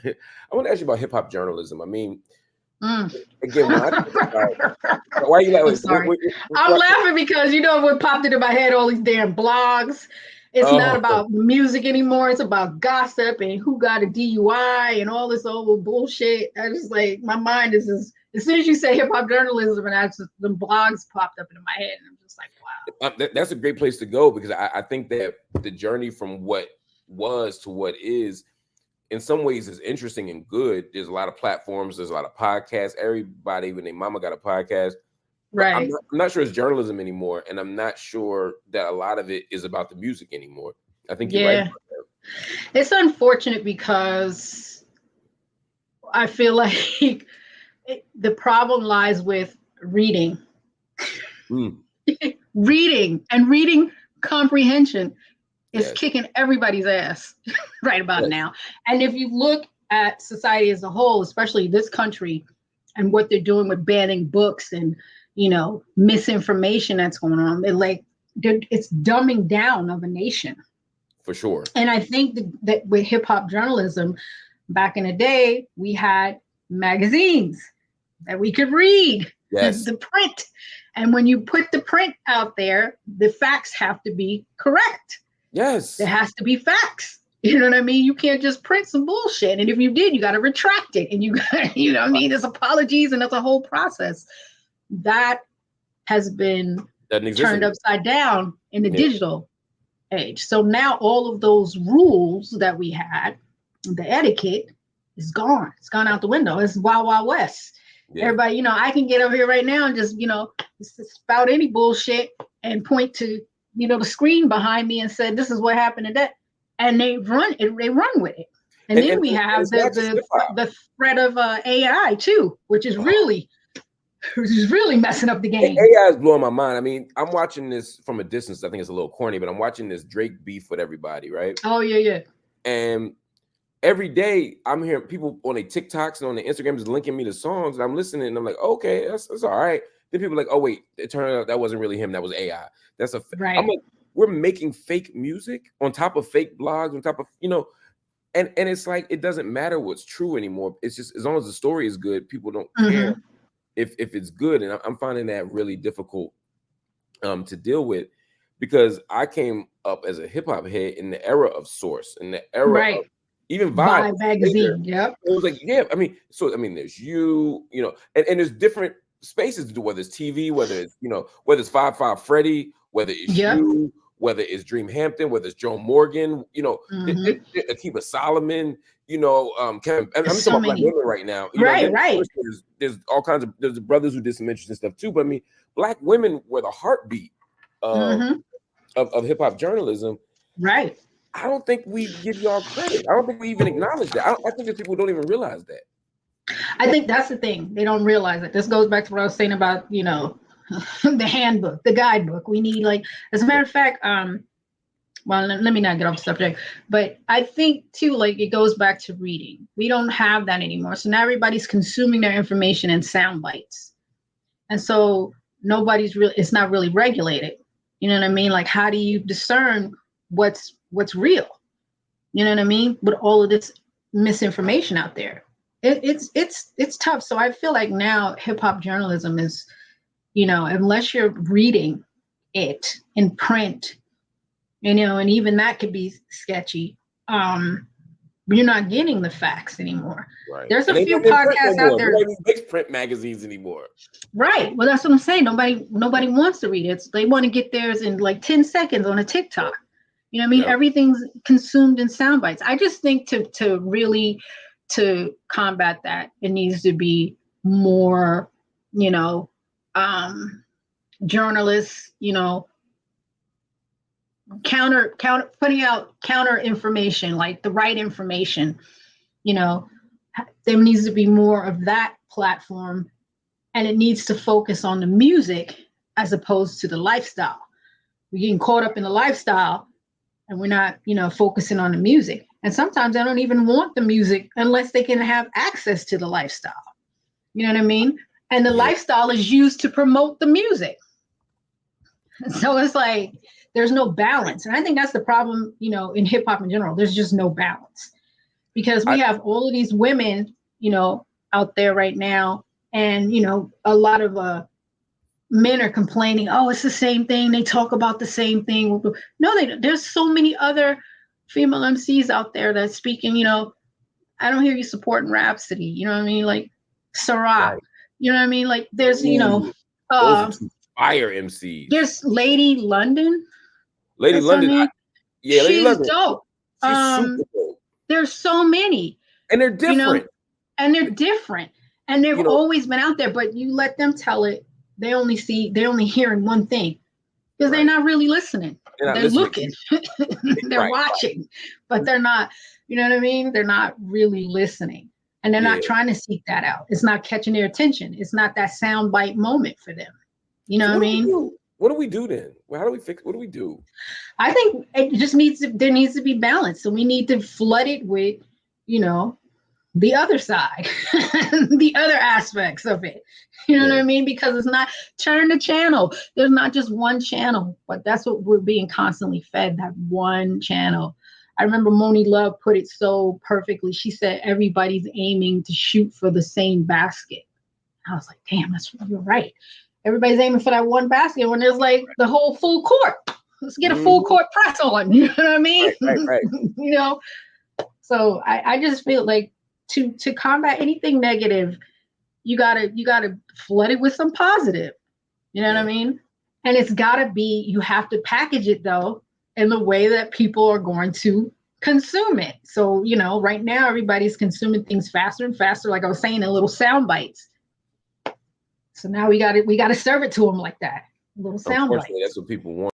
I want to ask you about hip hop journalism. I mean, again, when I think about, why are you laughing? I'm sorry. I'm laughing because what popped into my head, all these damn blogs. It's not about music anymore. It's about gossip and who got a DUI and all this old bullshit. I just like, my mind is just, as soon as you say hip hop journalism, and the blogs popped up into my head, and I'm just like, wow. That's a great place to go, because I think that the journey from what was to what is, in some ways, is interesting and good. There's a lot of platforms. There's a lot of podcasts. Everybody, even their mama, got a podcast. Right. I'm not sure it's journalism anymore, and I'm not sure that a lot of it is about the music anymore. I think you're right about that. It's unfortunate because I feel like the problem lies with reading. reading comprehension is kicking everybody's ass right about now. And if you look at society as a whole, especially this country, and what they're doing with banning books and misinformation that's going on, it's dumbing down of a nation. For sure. And I think that with hip hop journalism, back in the day, we had magazines that we could read. Yes. The print. And when you put the print out there, the facts have to be correct. Yes. There has to be facts. You know what I mean? You can't just print some bullshit. And if you did, you got to retract it. And you got, what I mean? There's apologies and there's a whole process. That has been turned upside down in the digital age. So now all of those rules that we had, the etiquette, is gone. It's gone out the window. It's Wild Wild West. Yeah. Everybody, I can get over here right now and just, spout any bullshit and point to, the screen behind me and say, this is what happened to that. And they run with it. And then we have the threat of AI too, which is really messing up the game. AI is blowing my mind. I mean, I'm watching this from a distance. I think it's a little corny, but I'm watching this Drake beef with everybody, right? Oh, yeah. And every day I'm hearing people on their TikToks and on their Instagrams linking me to songs, and I'm listening, and I'm like, okay, that's all right. Then people are like, oh wait, it turned out that wasn't really him, that was AI. That's right. I'm like, we're making fake music on top of fake blogs, on top of and it's like, it doesn't matter what's true anymore. It's just, as long as the story is good, people don't care if it's good. And I'm finding that really difficult to deal with, because I came up as a hip hop head in the era of Source, in the era of even Vibe magazine. Yep. It was like, there's and there's different spaces to do, whether it's TV, whether it's whether it's 5'5" Freddy, whether it's you, whether it's Dream Hampton, whether it's Joe Morgan, Akiba Solomon, Kevin. I'm talking about Black women right now. Right. There's all kinds of, there's brothers who did some interesting stuff too. But I mean, Black women were the heartbeat of hip hop journalism. Right. I don't think we give y'all credit. I don't think we even acknowledge that. I think that people don't even realize that. I think that's the thing. They don't realize it. This goes back to what I was saying about, the handbook, the guidebook. We need, as a matter of fact, well, let me not get off the subject, but I think too, it goes back to reading. We don't have that anymore. So now everybody's consuming their information in sound bites. And so it's not really regulated. You know what I mean? Like, how do you discern what's real? You know what I mean? With all of this misinformation out there. It's tough. So I feel like now hip hop journalism is, unless you're reading it in print, and even that could be sketchy. You're not getting the facts anymore. Right. There's a few podcasts out there. Nobody makes print magazines anymore. Right. Well, that's what I'm saying. Nobody wants to read it. They want to get theirs in 10 seconds on a TikTok. You know what I mean? Yep. Everything's consumed in sound bites. I just think to really combat that, it needs to be more, journalists, counter putting out counter information, like the right information. There needs to be more of that platform, and it needs to focus on the music as opposed to the lifestyle. We're getting caught up in the lifestyle, and we're not, focusing on the music. And sometimes I don't even want the music unless they can have access to the lifestyle. You know what I mean? And the lifestyle is used to promote the music. So it's like, there's no balance. And I think that's the problem, in hip hop in general. There's just no balance. because we have all of these women, out there right now, and a lot of men are complaining, oh, it's the same thing, they talk about the same thing. No, they don't. There's so many other female MCs out there that's speaking. I don't hear you supporting Rhapsody, you know what I mean, like Ciroc, you know what I mean, like there's those are two fire MCs. There's Lady London. Lady London, Lady London, dope. She's super dope. There's so many, and they're different. And they've always been out there, but you let them tell it, they're only hearing one thing, because they're not really listening. They're looking, they're watching, but they're not, you know what I mean? They're not really listening, and they're not trying to seek that out. It's not catching their attention. It's not that soundbite moment for them. You know what I mean? What do we do then? Well, how do we fix? What do we do? I think it just there needs to be balance. So we need to flood it with, the other side, the other aspects of it. You know what I mean? Because it's not, turn the channel. There's not just one channel, but that's what we're being constantly fed, that one channel. I remember Moni Love put it so perfectly. She said, everybody's aiming to shoot for the same basket. I was like, damn, you're right. Everybody's aiming for that one basket when there's like the whole full court. Let's get a full court press on. You know what I mean? Right. So I just feel like to combat anything negative, you gotta flood it with some positive. You know what I mean? And it's gotta be, you have to package it though in the way that people are going to consume it. So, right now everybody's consuming things faster and faster, like I was saying, in little sound bites. So now we got to serve it to them like that, little sound bites. That's what people want.